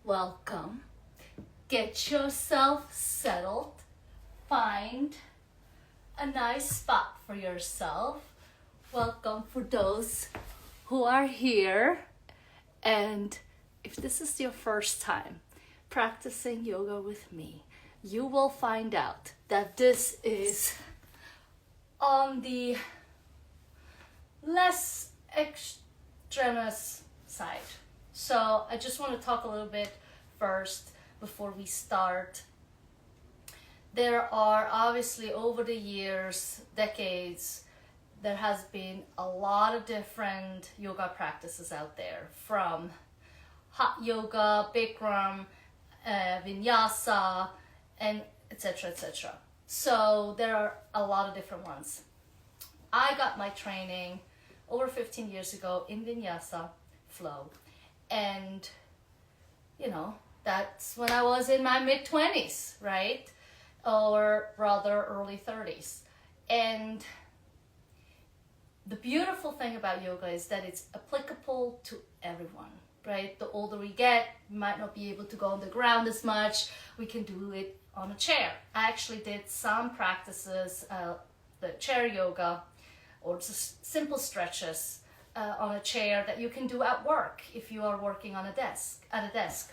welcome. Get yourself settled. Find a nice spot for yourself. Welcome for those who are here. And if this is your first time practicing yoga with me, you will find out that this is on the less extremist side. So I just want to talk a little bit first before we start. There are obviously over the years, decades, there has been a lot of different yoga practices out there, from hot yoga, Bikram, vinyasa, and etc. etc. So there are a lot of different ones. I got my training over 15 years ago in vinyasa flow, and that's when I was in my mid-20s, right? Or rather early 30s. And the beautiful thing about yoga is that it's applicable to everyone, right? The older we get, we might not be able to go on the ground as much. We can do it on a chair. I actually did some practices, the chair yoga, or just simple stretches on a chair that you can do at work if you are working on at a desk.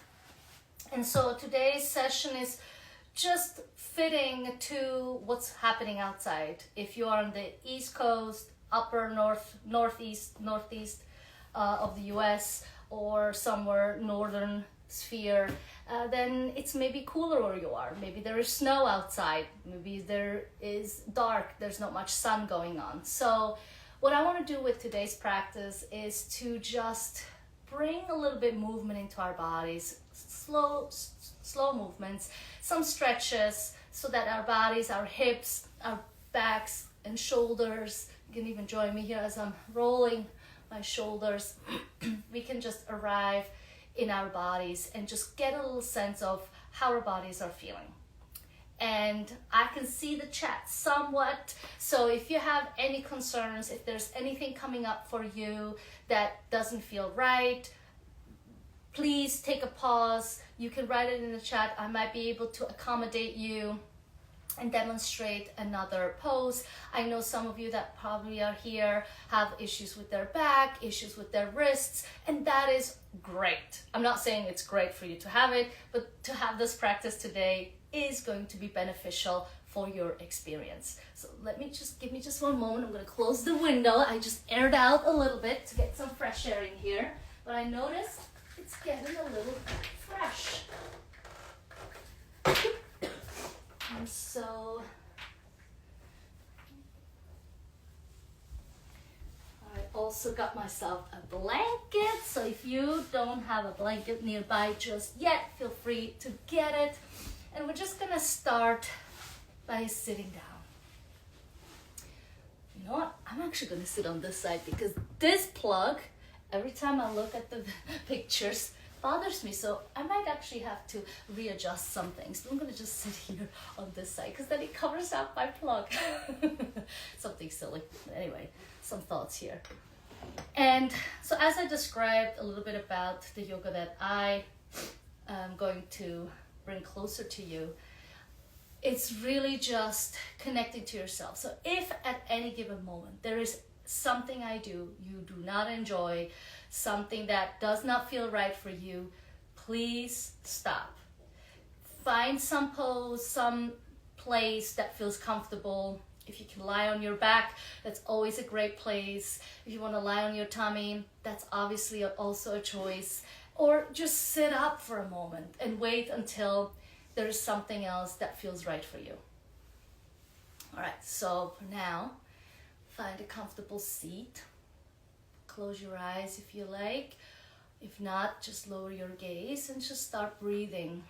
And so today's session is just fitting to what's happening outside. If you are on the East Coast, upper northeast of the US, or somewhere northern sphere, then it's maybe cooler where you are. Maybe there is snow outside. Maybe there is dark. There's not much sun going on. So what I want to do with today's practice is to just bring a little bit movement into our bodies, slow movements, some stretches, so that our bodies, our hips, our backs and shoulders, you can even join me here as I'm rolling my shoulders, we can just arrive in our bodies and just get a little sense of how our bodies are feeling. And I can see the chat somewhat, so if you have any concerns, if there's anything coming up for you that doesn't feel right, please take a pause. You can write it in the chat. I might be able to accommodate you and demonstrate another pose. I know some of you that probably are here have issues with their back, issues with their wrists, and that is great. I'm not saying it's great for you to have it, but to have this practice today is going to be beneficial for your experience. So give me just one moment. I'm gonna close the window. I just aired out a little bit to get some fresh air in here, but I noticed it's getting a little fresh. And so I also got myself a blanket. So if you don't have a blanket nearby just yet, feel free to get it. And we're just gonna start by sitting down. You know what? I'm actually gonna sit on this side because this plug, every time I look at the pictures, bothers me. So I might actually have to readjust some things. So I'm gonna just sit here on this side because then it covers up my plug. Something silly. Anyway, some thoughts here. And so as I described a little bit about the yoga that I am going to bring closer to you, it's really just connecting to yourself. So if at any given moment there is something I do you do not enjoy, something that does not feel right for you, please stop. Find some pose, some place that feels comfortable. If you can lie on your back, that's always a great place. If you want to lie on your tummy, that's obviously also a choice. Or just sit up for a moment and wait until there's something else that feels right for you. All right, so for now, find a comfortable seat. Close your eyes if you like. If not, just lower your gaze and just start breathing.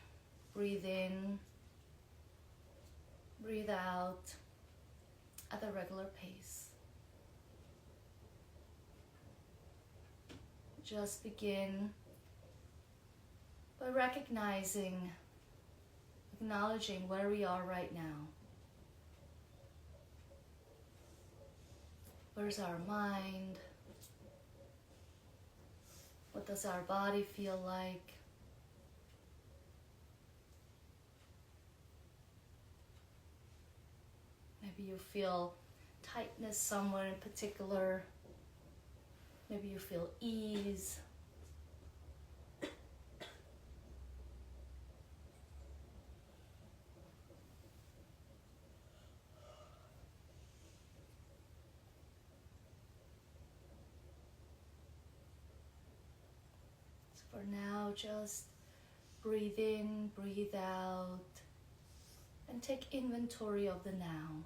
Breathe in, breathe out at a regular pace. Just begin by recognizing, acknowledging where we are right now. Where's our mind? What does our body feel like? Maybe you feel tightness somewhere in particular. Maybe you feel ease. So for now, just breathe in, breathe out, and take inventory of the now.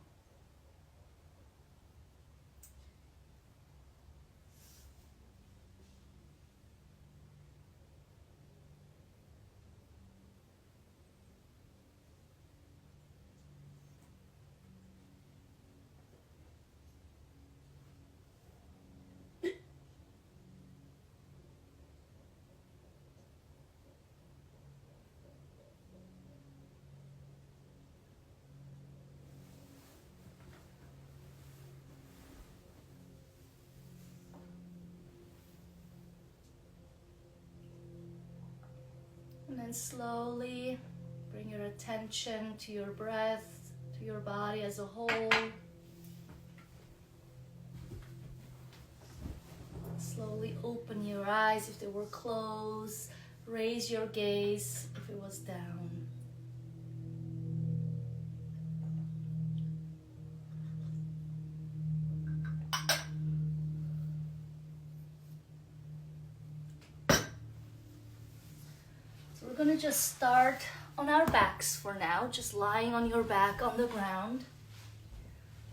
And then slowly bring your attention to your breath, to your body as a whole. Slowly open your eyes if they were closed. Raise your gaze if it was down. We're going to just start on our backs for now, just lying on your back on the ground.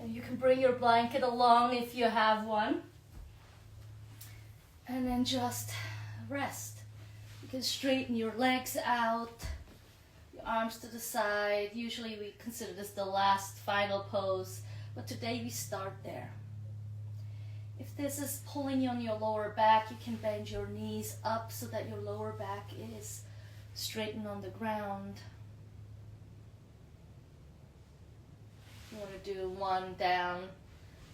And you can bring your blanket along if you have one. And then just rest. You can straighten your legs out, your arms to the side. Usually we consider this the last final pose, but today we start there. If this is pulling you on your lower back, you can bend your knees up so that your lower back is straighten on the ground. You want to do one down.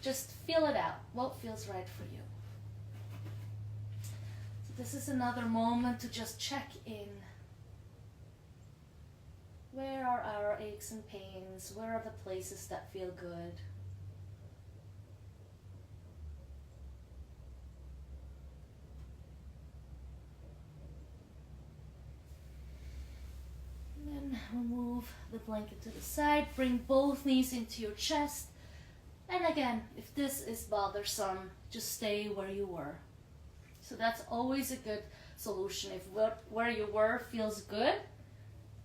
Just feel it out. What feels right for you? So this is another moment to just check in. Where are our aches and pains? Where are the places that feel good? Remove the blanket to the side, bring both knees into your chest, and again, if this is bothersome, just stay where you were. So that's always a good solution. If where you were feels good,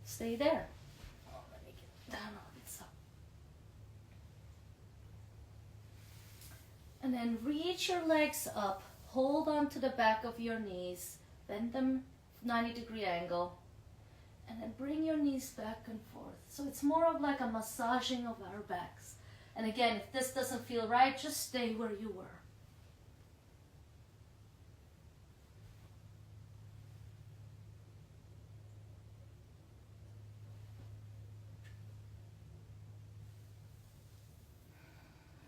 stay there. Oh, let me get down on this up. And then reach your legs up, hold on to the back of your knees, bend them 90-degree angle, and then bring your knees back and forth. So it's more of like a massaging of our backs. And again, if this doesn't feel right, just stay where you were.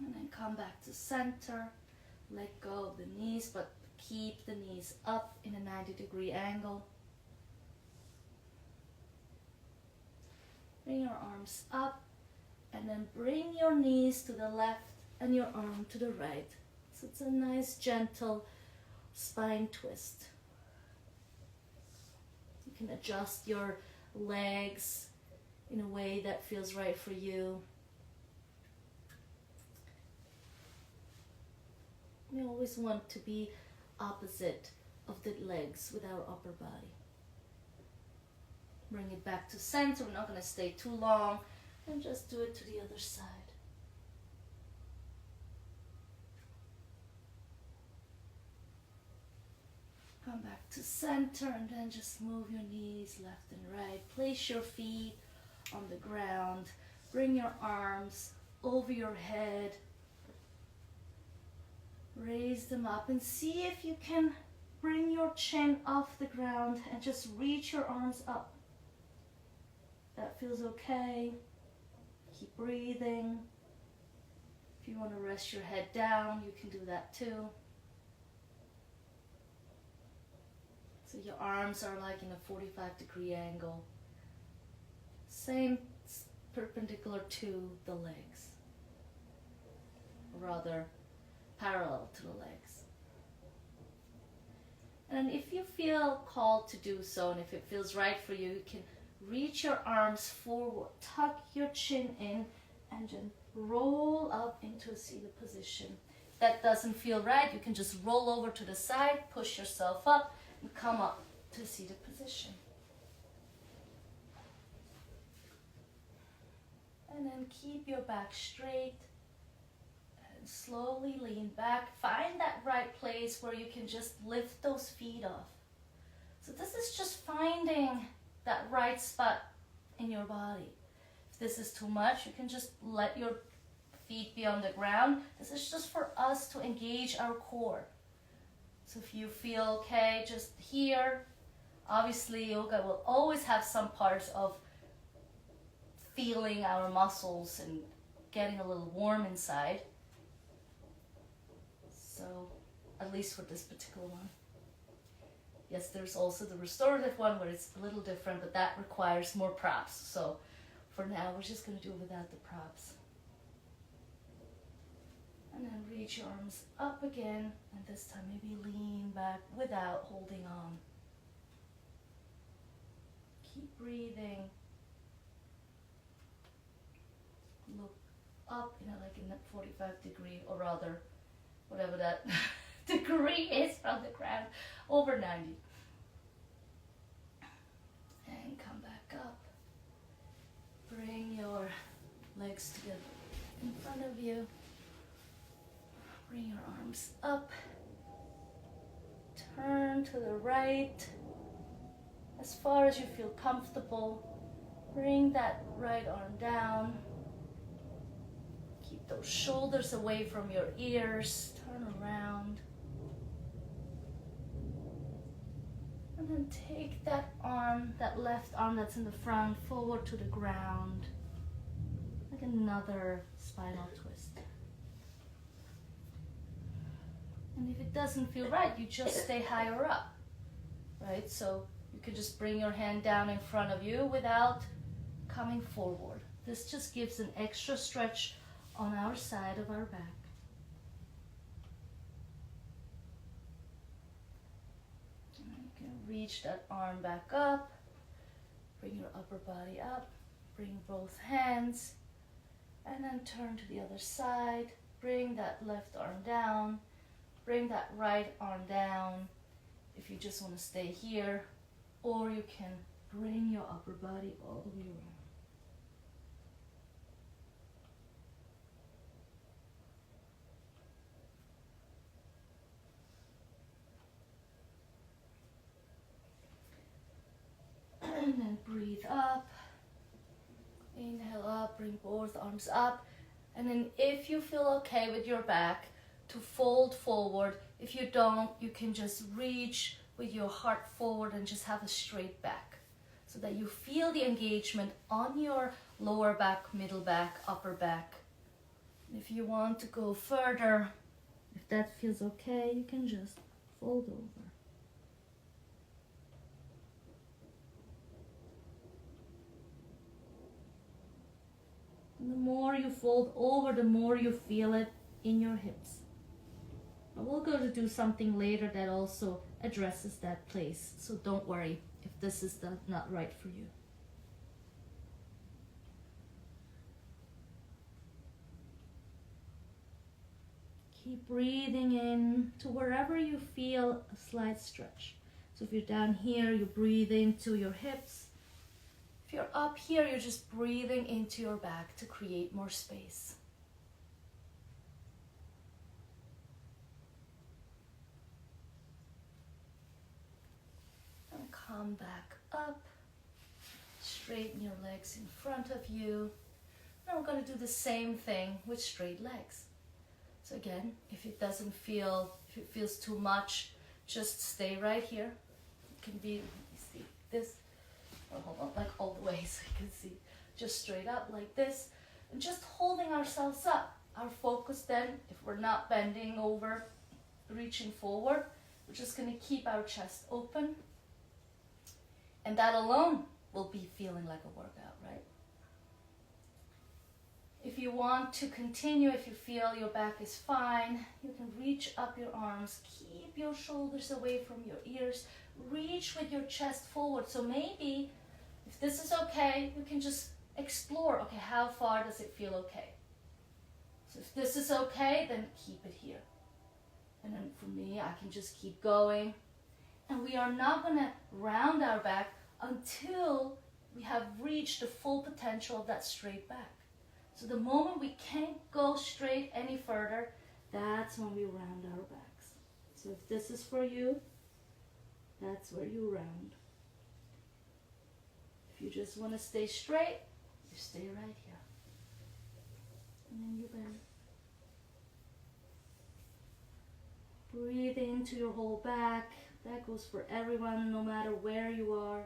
And then come back to center. Let go of the knees, but keep the knees up in a 90-degree angle. Bring your arms up, and then bring your knees to the left and your arm to the right. So it's a nice, gentle spine twist. You can adjust your legs in a way that feels right for you. We always want to be opposite of the legs with our upper body. Bring it back to center. We're not going to stay too long. And just do it to the other side. Come back to center and then just move your knees left and right. Place your feet on the ground. Bring your arms over your head. Raise them up and see if you can bring your chin off the ground and just reach your arms up. That feels okay. Keep breathing. If you want to rest your head down, you can do that too. So your arms are like in a 45-degree angle. Same perpendicular to the legs. rather parallel to the legs. And if you feel called to do so, and if it feels right for you, you can reach your arms forward, tuck your chin in, and then roll up into a seated position. If that doesn't feel right, you can just roll over to the side, push yourself up, and come up to a seated position. And then keep your back straight and slowly lean back. Find that right place where you can just lift those feet off. So this is just finding that right spot in your body. If this is too much, you can just let your feet be on the ground. This is just for us to engage our core. So if you feel okay just here, obviously yoga will always have some parts of feeling our muscles and getting a little warm inside. So, at least for this particular one. Yes, there's also the restorative one where it's a little different, but that requires more props. So, for now, we're just going to do it without the props. And then reach your arms up again, and this time maybe lean back without holding on. Keep breathing. Look up in that 45 degree, or rather whatever that degree is from the ground, over 90. And come back up. Bring your legs together in front of you. Bring your arms up. Turn to the right as far as you feel comfortable. Bring that right arm down. Keep those shoulders away from your ears. Turn around. And then take that arm, that left arm that's in the front, forward to the ground. Like another spinal twist. And if it doesn't feel right, you just stay higher up. Right? So you can just bring your hand down in front of you without coming forward. This just gives an extra stretch on our side of our back. And you can reach that arm back up, bring your upper body up, bring both hands, and then turn to the other side. Bring that left arm down, bring that right arm down if you just want to stay here, or you can bring your upper body all the way around. And then breathe up, inhale up, bring both arms up, and then if you feel okay with your back, to fold forward. If you don't, you can just reach with your heart forward and just have a straight back, so that you feel the engagement on your lower back, middle back, upper back. And if you want to go further, if that feels okay, you can just fold over. And the more you fold over, the more you feel it in your hips. And we'll go to do something later that also addresses that place. So don't worry if this is not right for you. Keep breathing in to wherever you feel a slight stretch. So if you're down here, you breathe into your hips. If you're up here, you're just breathing into your back to create more space. And come back up. Straighten your legs in front of you. Now we're going to do the same thing with straight legs. So again, if it feels too much, just stay right here. It can be, let me see, this. Oh, hold on, like all the way so you can see. Just straight up like this. And just holding ourselves up. Our focus then, if we're not bending over, reaching forward, we're just going to keep our chest open. And that alone will be feeling like a workout, right? If you want to continue, if you feel your back is fine, you can reach up your arms, keep your shoulders away from your ears, reach with your chest forward. So maybe if this is okay, you can just explore, okay, how far does it feel okay? So if this is okay, then keep it here. And then for me, I can just keep going. And we are not gonna round our back until we have reached the full potential of that straight back. So the moment we can't go straight any further, that's when we round our backs. So if this is for you, that's where you round. If you just want to stay straight, you stay right here. And then you bend. Breathe into your whole back. That goes for everyone, no matter where you are.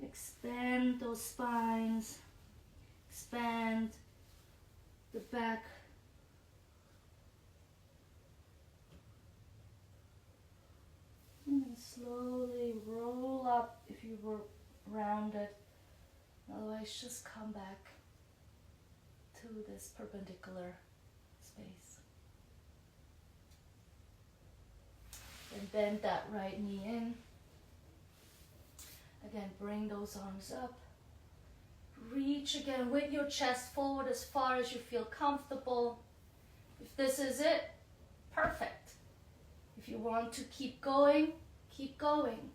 Expand those spines. Expand the back. And then slowly roll up if you were rounded. Otherwise, just come back to this perpendicular space. And bend that right knee in. Again, bring those arms up. Reach again with your chest forward as far as you feel comfortable. If this is it, perfect. If you want to keep going, keep going.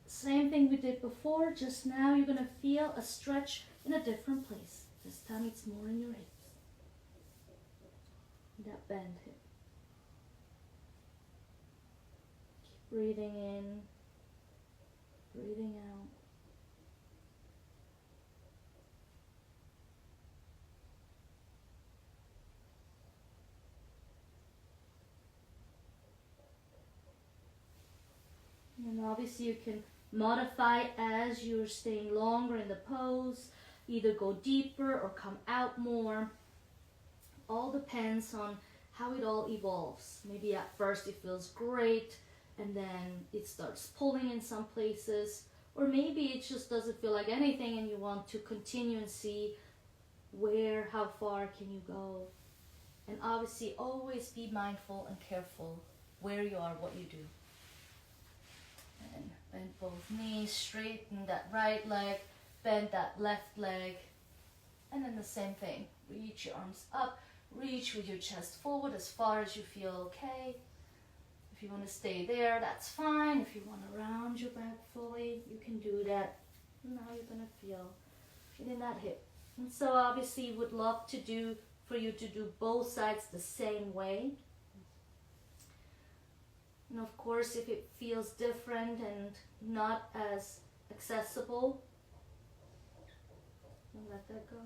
Same thing we did before, just now you're going to feel a stretch in a different place. This time it's more in your hips. That bend hip. Keep breathing in, breathing out. And obviously you can modify as you're staying longer in the pose, either go deeper or come out more. All depends on how it all evolves. Maybe at first it feels great and then it starts pulling in some places, or maybe it just doesn't feel like anything and you want to continue and see how far can you go. And obviously always be mindful and careful where you are, what you do. And bend both knees, straighten that right leg, bend that left leg, and then the same thing. Reach your arms up, reach with your chest forward as far as you feel okay. If you want to stay there, that's fine. If you want to round your back fully, you can do that. Now you're going to feel it in that hip. And so obviously would love for you to do both sides the same way. And of course, if it feels different and not as accessible, don't let that go.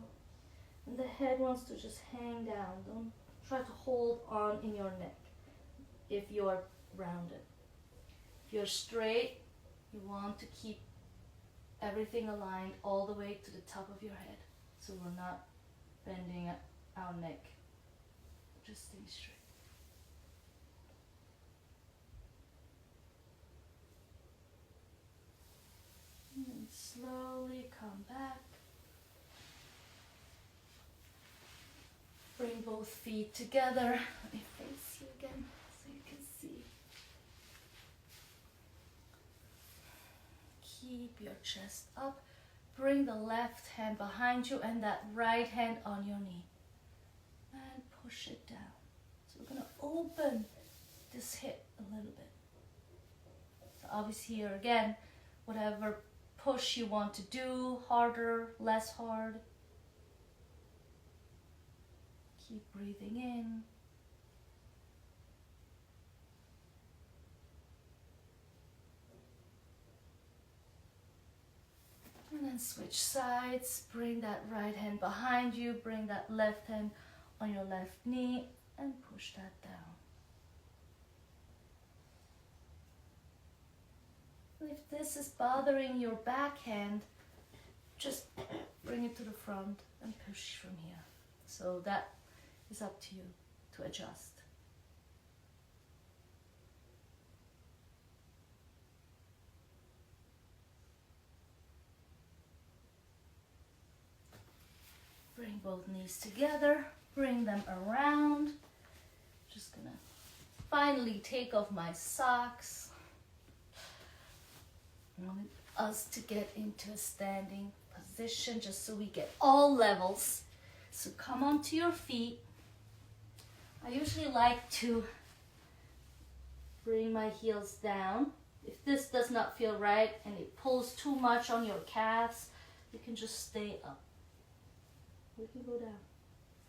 And the head wants to just hang down. Don't try to hold on in your neck if you're rounded. If you're straight, you want to keep everything aligned all the way to the top of your head. So we're not bending our neck. Just stay straight. And then slowly come back. Bring both feet together. Let me face you again so you can see. Keep your chest up. Bring the left hand behind you and that right hand on your knee. And push it down. So we're going to open this hip a little bit. So obviously here again, whatever push you want to do, harder, less hard. Keep breathing in. And then switch sides. Bring that right hand behind you. Bring that left hand on your left knee and push that down. If this is bothering your backhand, just bring it to the front and push from here. So that is up to you to adjust. Bring Bring both knees together, bring them around. Just gonna finally take off my socks. I want us to get into a standing position just so we get all levels. So come onto your feet. I usually like to bring my heels down. If this does not feel right and it pulls too much on your calves, you can just stay up. We can go down.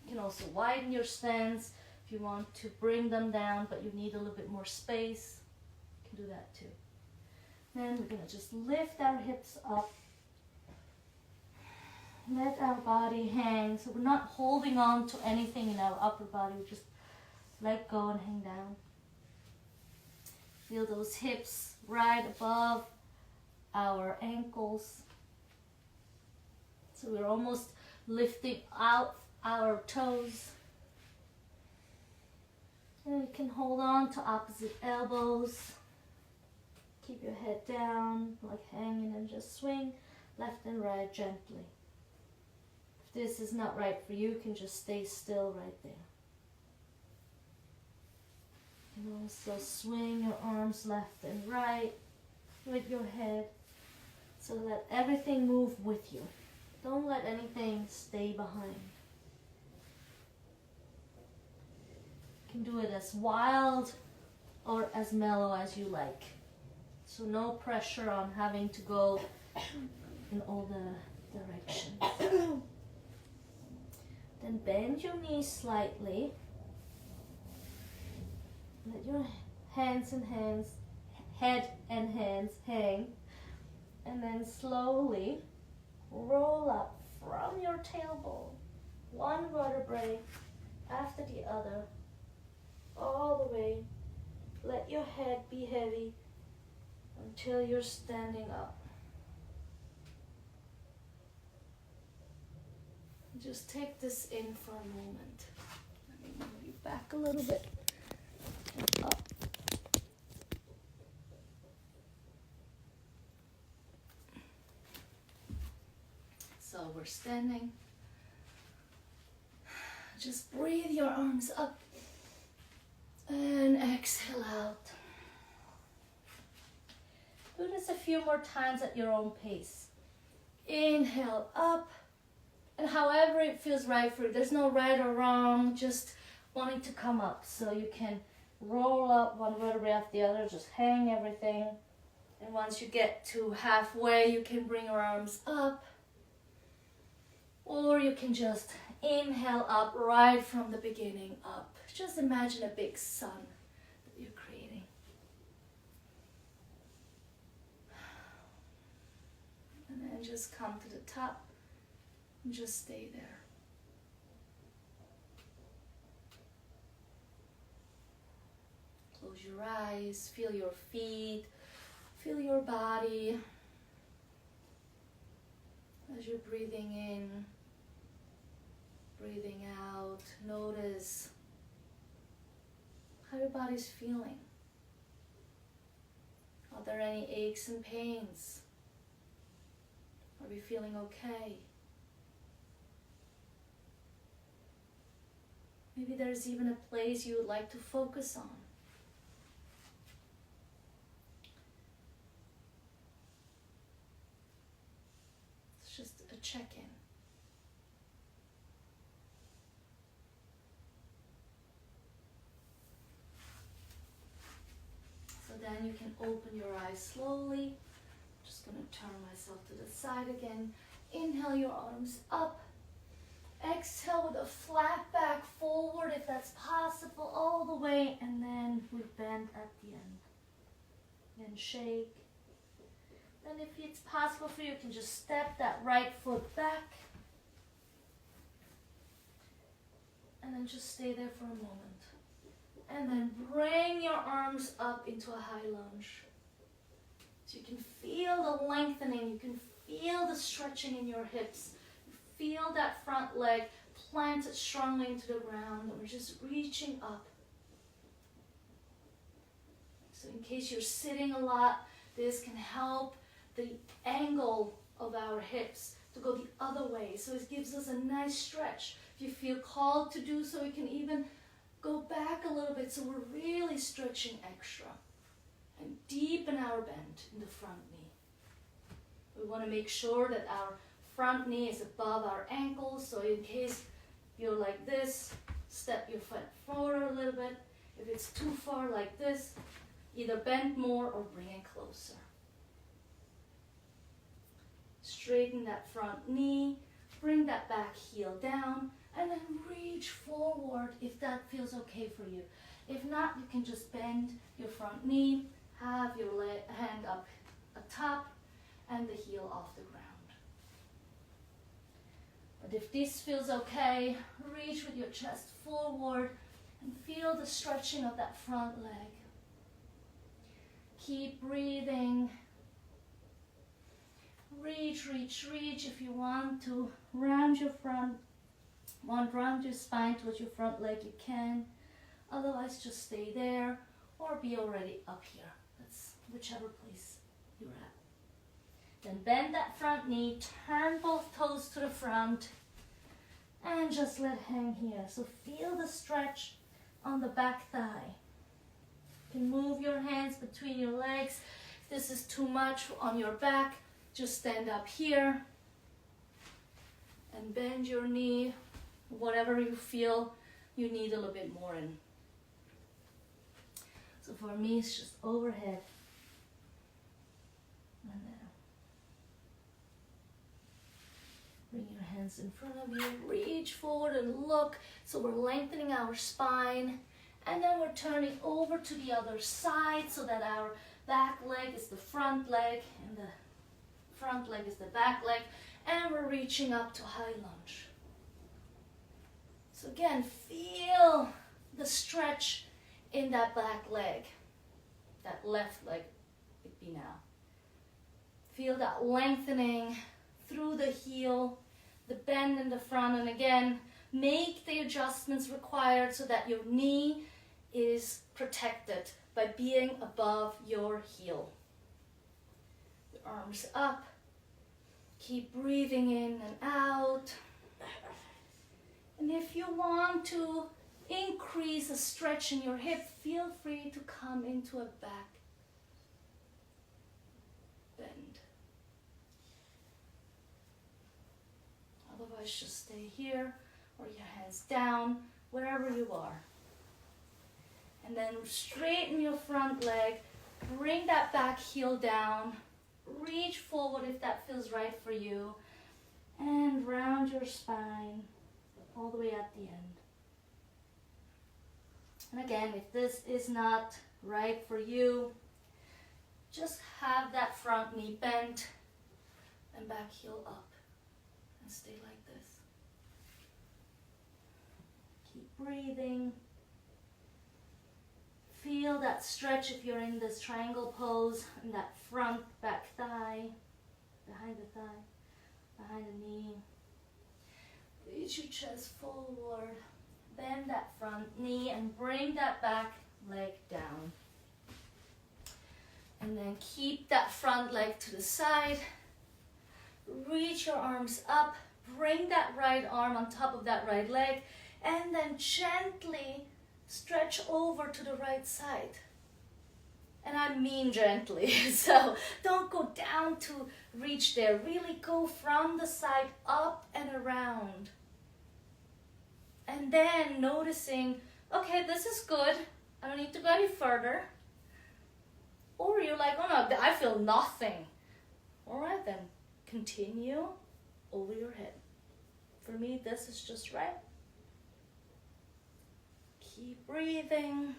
You can also widen your stance if you want to bring them down, but you need a little bit more space. You can do that too. Then we're going to just lift our hips up. Let our body hang. So we're not holding on to anything in our upper body. We just let go and hang down. Feel those hips right above our ankles. So we're almost lifting out our toes. And you can hold on to opposite elbows. Keep your head down, like hanging, and just swing left and right gently. If this is not right for you, you can just stay still right there. You can also swing your arms left and right with your head so let everything move with you. Don't let anything stay behind. You can do it as wild or as mellow as you like. So no pressure on having to go in all the directions. Then bend your knees slightly. Let your head and hands hang. And then slowly roll up from your tailbone, one vertebrae after the other, all the way. Let your head be heavy until you're standing up. Just take this in for a moment. Let me move you back a little bit. And up. So we're standing. Just breathe your arms up and exhale out. Do this a few more times at your own pace. Inhale up, and however it feels right for you. There's no right or wrong, just wanting to come up. So you can roll up one vertebrae after the other, just hang everything. And once you get to halfway, you can bring your arms up. Or you can just inhale up right from the beginning up. Just imagine a big sun that you're creating. And then just come to the top and just stay there. Close your eyes, feel your feet, feel your body as you're breathing in, breathing out. Notice how your body's feeling. Are there any aches and pains? Are we feeling okay? Maybe there's even a place you would like to focus on. It's just a check-in. So then you can open your eyes slowly. Just going to turn myself to the side again. Inhale your arms up. Exhale with a flat back forward if that's possible, all the way, and then we bend at the end. Then shake. Then if it's possible for you, you can just step that right foot back. And then just stay there for a moment. And then bring your arms up into a high lunge. So you can feel the lengthening, you can feel the stretching in your hips. Feel that front leg planted strongly into the ground, and we're just reaching up. So in case you're sitting a lot, this can help the angle of our hips to go the other way. So it gives us a nice stretch. If you feel called to do so, we can even go back a little bit so we're really stretching extra. And deepen our bend in the front knee. We want to make sure that our front knee is above our ankles, so in case you're like this, step your foot forward a little bit. If it's too far like this, either bend more or bring it closer. Straighten that front knee, bring that back heel down, and then reach forward if that feels okay for you. If not, you can just bend your front knee, have your hand up atop, and the heel off the ground. But if this feels okay, reach with your chest forward and feel the stretching of that front leg. Keep breathing. Reach, reach, reach. If you want to round your spine towards your front leg, you can. Otherwise, just stay there or be already up here. That's whichever place you're at. Then bend that front knee, turn both toes to the front, and just let hang here. So feel the stretch on the back thigh. You can move your hands between your legs. If this is too much on your back, just stand up here and bend your knee, whatever you feel you need a little bit more in. So for me, it's just overhead and down. Bring your hands in front of you, reach forward and look. So we're lengthening our spine, and then we're turning over to the other side so that our back leg is the front leg and the front leg is the back leg, and we're reaching up to high lunge. So again, feel the stretch in that back leg, that left leg would be now. Feel that lengthening through the heel, the bend in the front, and again, make the adjustments required so that your knee is protected by being above your heel. The arms up, keep breathing in and out. And if you want to increase a stretch in your hip, feel free to come into a back bend. Otherwise, just stay here or your hands down, wherever you are. And then straighten your front leg, bring that back heel down, reach forward if that feels right for you, and round your spine all the way at the end. And again, if this is not right for you, just have that front knee bent and back heel up and stay like this. Keep breathing. Feel that stretch if you're in this triangle pose, and that front back thigh, behind the thigh, behind the knee. Reach your chest forward, bend that front knee and bring that back leg down. And then keep that front leg to the side. Reach your arms up, bring that right arm on top of that right leg, and then gently stretch over to the right side. And I mean gently, so don't go down to reach there. Really go from the side up and around. And then noticing, okay, this is good. I don't need to go any further. Or you're like, oh no, I feel nothing. All right, then continue over your head. For me, this is just right. Keep breathing.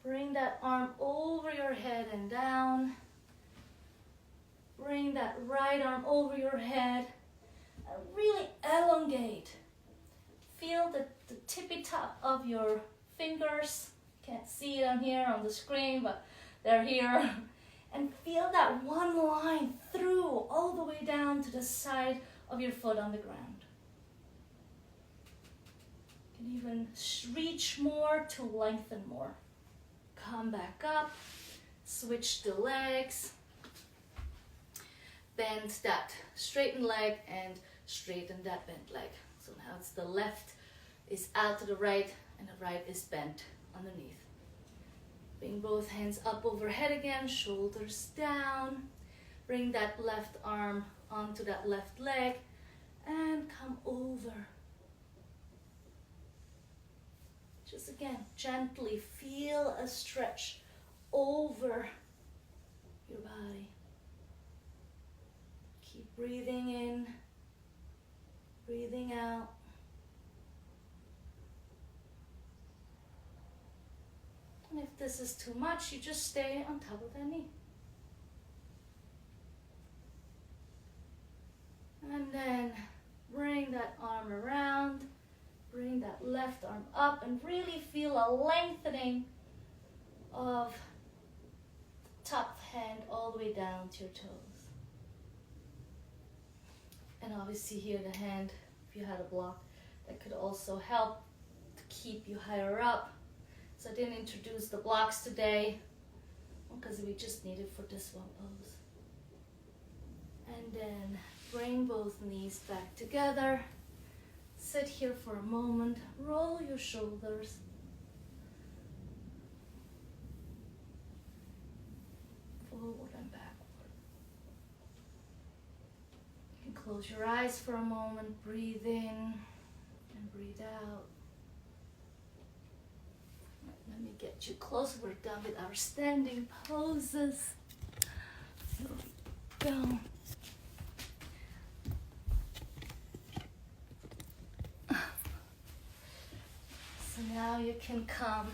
Bring that arm over your head and down. Bring that right arm over your head and really elongate. Feel the tippy top of your fingers. Can't see it on here on the screen, but they're here. And feel that one line through all the way down to the side of your foot on the ground. You can even reach more to lengthen more. Come back up, switch the legs. bend that straightened leg and straighten that bent leg. So now it's the left is out to the right and the right is bent underneath. Bring both hands up overhead again, shoulders down. Bring that left arm onto that left leg and come over. Just again, gently feel a stretch over your body. Keep breathing in, breathing out. And if this is too much, you just stay on top of that knee. And then bring that arm around, bring that left arm up, and really feel a lengthening of the top hand all the way down to your toes. And obviously here the hand, if you had a block, that could also help to keep you higher up. So I didn't introduce the blocks today because we just need it for this one pose. And then bring both knees back together. Sit here for a moment. Roll your shoulders. Forward and backward. You can close your eyes for a moment. Breathe in and breathe out. Let me get you close. We're done with our standing poses. Here we go. So now you can come.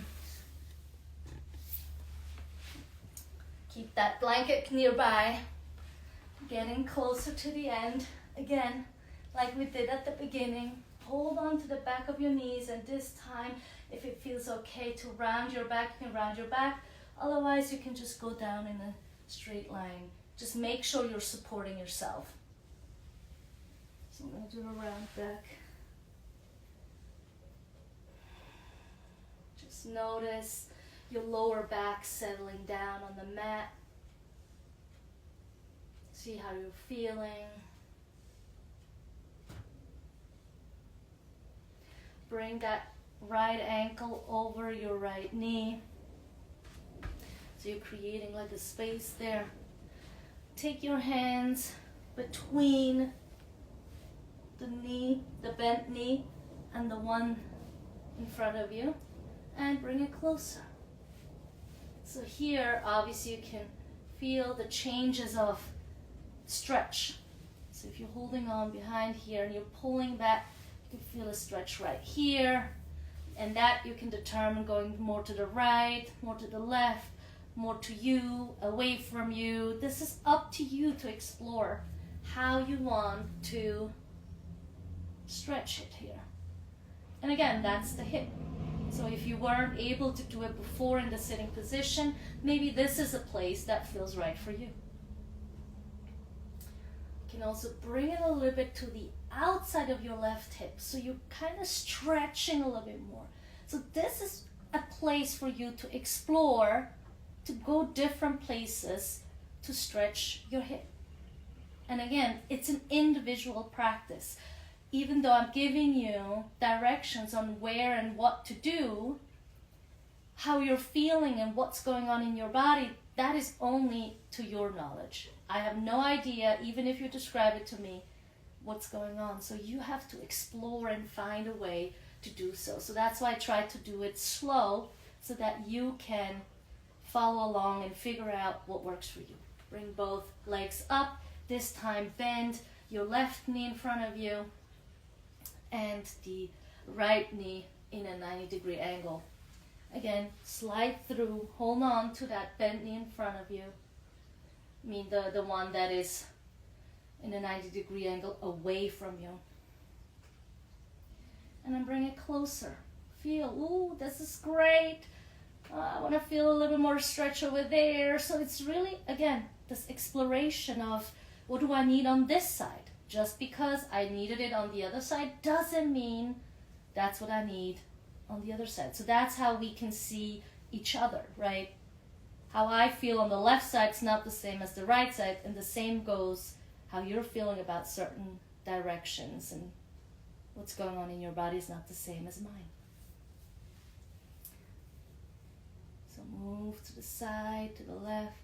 Keep that blanket nearby. Getting closer to the end. Again, like we did at the beginning. Hold on to the back of your knees, and this time, if it feels okay to round your back, you can round your back. Otherwise, you can just go down in a straight line. Just make sure you're supporting yourself. So I'm going to do a round back. Just notice your lower back settling down on the mat. See how you're feeling. Bring that right ankle over your right knee. So you're creating like a space there. Take your hands between the knee, the bent knee, and the one in front of you, and bring it closer. So here, obviously, you can feel the changes of stretch. So if you're holding on behind here and you're pulling back, you feel a stretch right here, and that you can determine going more to the right, more to the left, more to you, away from you. This is up to you to explore how you want to stretch it here. And again, that's the hip. So if you weren't able to do it before in the sitting position, maybe this is a place that feels right for you. You can also bring it a little bit to the outside of your left hip, so you're kind of stretching a little bit more. So this is a place for you to explore, to go different places to stretch your hip. And again, it's an individual practice. Even though I'm giving you directions on where and what to do, how you're feeling and what's going on in your body, that is only to your knowledge. I have no idea, even if you describe it to me, what's going on. So you have to explore and find a way to do so. So that's why I try to do it slow, so that you can follow along and figure out what works for you. Bring both legs up. This time bend your left knee in front of you and the right knee in a 90-degree angle. Again, slide through, hold on to that bent knee in front of you. I mean the one that is in a 90-degree angle away from you. And then bring it closer. Feel, ooh, this is great. I want to feel a little more stretch over there. So it's really, again, this exploration of what do I need on this side? Just because I needed it on the other side doesn't mean that's what I need on the other side. So that's how we can see each other, right? How I feel on the left side is not the same as the right side, and the same goes how you're feeling about certain directions, and what's going on in your body is not the same as mine. So move to the side, to the left,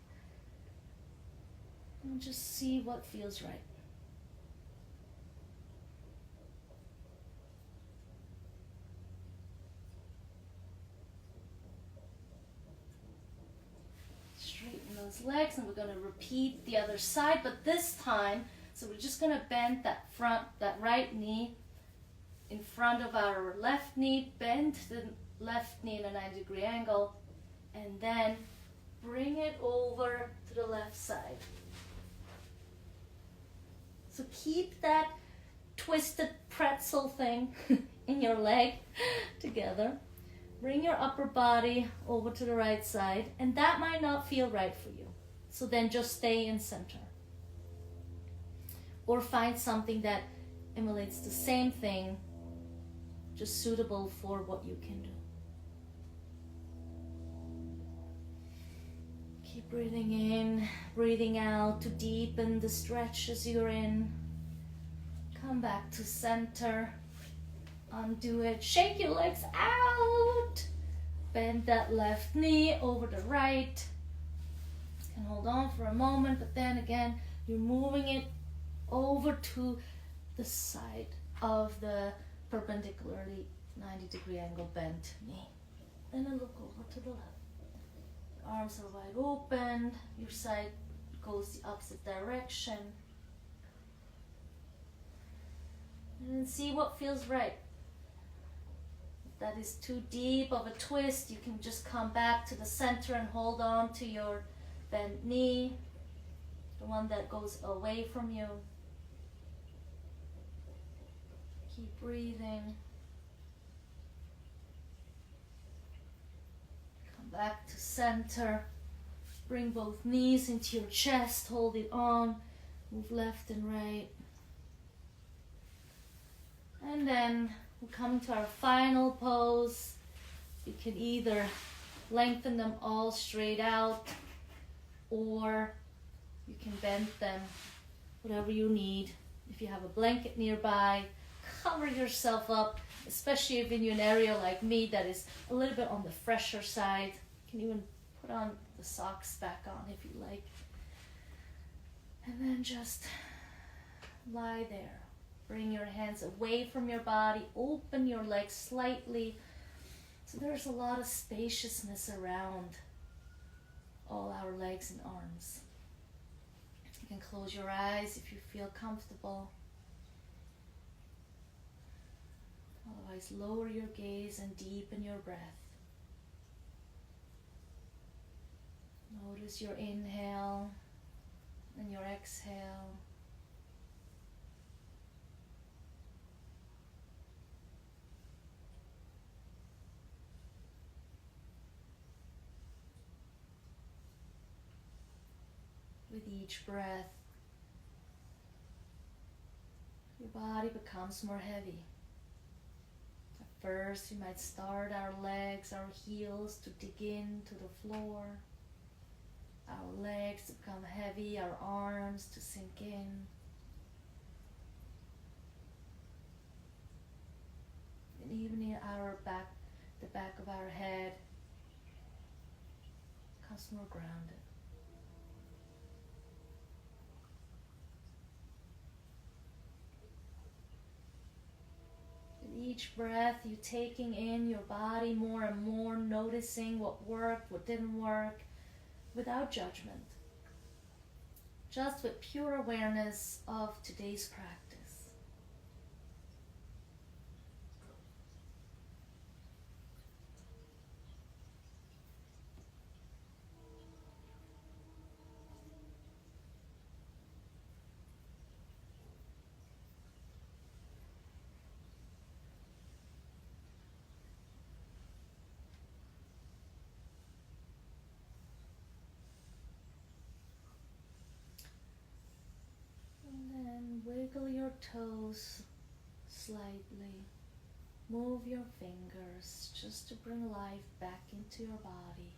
and just see what feels right. Straighten those legs, and we're going to repeat the other side, but this time, so we're just going to bend that right knee in front of our left knee, bend the left knee in a 90-degree angle, and then bring it over to the left side. So keep that twisted pretzel thing in your leg together. Bring your upper body over to the right side, and that might not feel right for you. So then just stay in center. Or find something that emulates the same thing, just suitable for what you can do. Keep breathing in, breathing out to deepen the stretches you're in. Come back to center. Undo it. Shake your legs out. Bend that left knee over the right. You can hold on for a moment, but then again, you're moving it over to the side of the perpendicularly 90-degree angle bent knee. And then look over to the left. Arms are wide open, your side goes the opposite direction. And then see what feels right. If that is too deep of a twist, you can just come back to the center and hold on to your bent knee, the one that goes away from you. Keep breathing. Back to center. Bring both knees into your chest. Hold it on. Move left and right. And then we'll come to our final pose. You can either lengthen them all straight out, or you can bend them, whatever you need. If you have a blanket nearby, cover yourself up, especially if you're in an area like me that is a little bit on the fresher side. You can even put on the socks back on if you like. And then just lie there. Bring your hands away from your body. Open your legs slightly. So there's a lot of spaciousness around all our legs and arms. You can close your eyes if you feel comfortable. Otherwise, lower your gaze and deepen your breath. Notice your inhale and your exhale. With each breath, your body becomes more heavy. At first, we might start our legs, our heels to dig into the floor. Our legs to become heavy, our arms to sink in. And even in our back, the back of our head becomes more grounded. With each breath, you're taking in your body more and more, noticing what worked, what didn't work, without judgment, just with pure awareness of today's practice. Wiggle your toes slightly. Move your fingers just to bring life back into your body.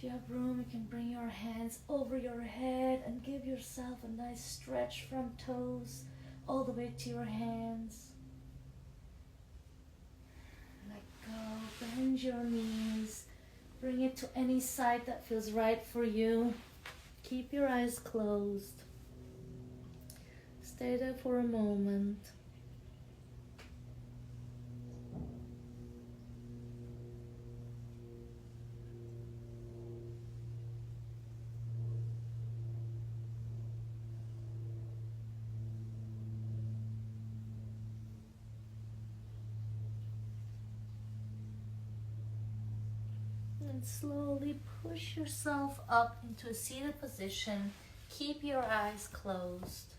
If you have room, you can bring your hands over your head and give yourself a nice stretch from toes all the way to your hands. Let go, bend your knees, bring it to any side that feels right for you. Keep your eyes closed. Stay there for a moment. And slowly push yourself up into a seated position. Keep your eyes closed.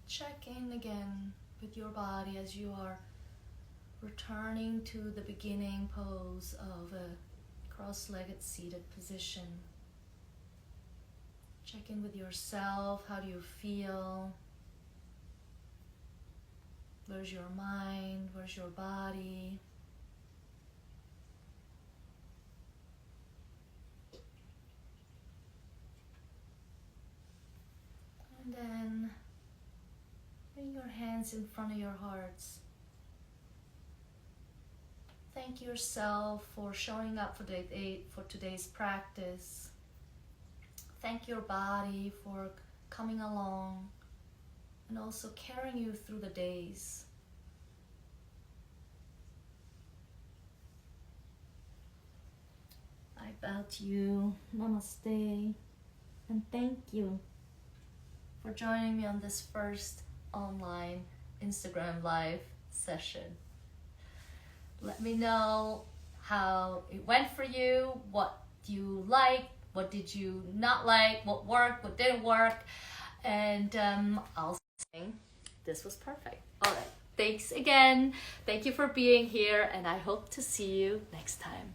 Check in again with your body as you are returning to the beginning pose of a cross-legged seated position. Check in with yourself. How do you feel? Where's your mind? Where's your body? And then bring your hands in front of your hearts. Thank yourself for showing up for today's practice. Thank your body for coming along and also carrying you through the days. I bow to you. Namaste. And thank you for joining me on this first online Instagram live session. Let me know how it went for you, what you liked, what did you not like, what worked, what didn't work, and I'll say this was perfect. All right, thanks again. Thank you for being here, and I hope to see you next time.